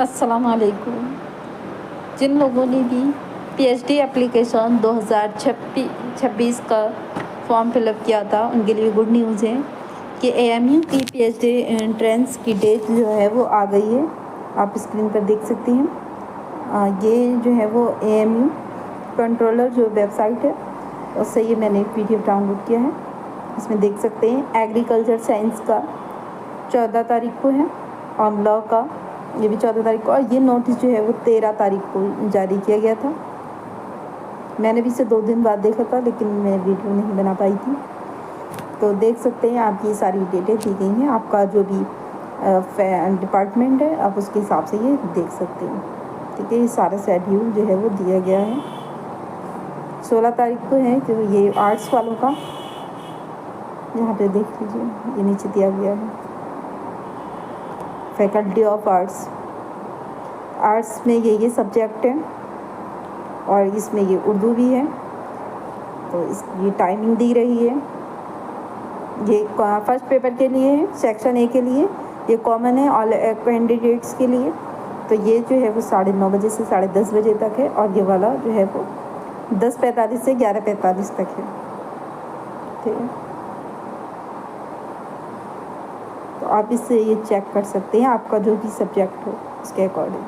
अस्सलाम वालेकुम। जिन लोगों ने भी पीएचडी एप्लीकेशन 2026 का फॉर्म फिलअप किया था उनके लिए गुड न्यूज़ है कि एएमयू की पीएचडी एंट्रेंस की डेट जो है वो आ गई है। आप स्क्रीन पर देख सकती हैं। ये जो है वो एएमयू कंट्रोलर जो वेबसाइट है उससे ये मैंने पीडीएफ डाउनलोड किया है। इसमें देख सकते हैं एग्रीकल्चर साइंस का 14 तारीख को है और लॉ का ये भी 14 तारीख को, और ये नोटिस जो है वो 13 तारीख को जारी किया गया था। मैंने भी इसे 2 दिन बाद देखा था लेकिन मैं वीडियो नहीं बना पाई थी। तो देख सकते हैं आप, ये सारी डेटें दी गई हैं। आपका जो भी डिपार्टमेंट है आप उसके हिसाब से ये देख सकते हैं। ठीक है, ये सारा शेड्यूल जो है वो दिया गया है। 16 तारीख को है जो ये आर्ट्स वालों का, यहाँ पे देख लीजिए ये नीचे दिया गया है। फैकल्टी ऑफ आर्ट्स में ये सब्जेक्ट है और इसमें ये उर्दू भी है। तो ये टाइमिंग दी रही है। ये फर्स्ट पेपर के लिए है, सेक्शन ए के लिए ये कॉमन है ऑल कैंडिडेट्स के लिए। तो ये जो है वो 9:30 बजे से 10:30 बजे तक है और ये वाला जो है वो 10:45 से 11:45 तक है। ठीक है, तो आप इससे ये चेक कर सकते हैं आपका जो भी सब्जेक्ट हो उसके अकॉर्डिंग।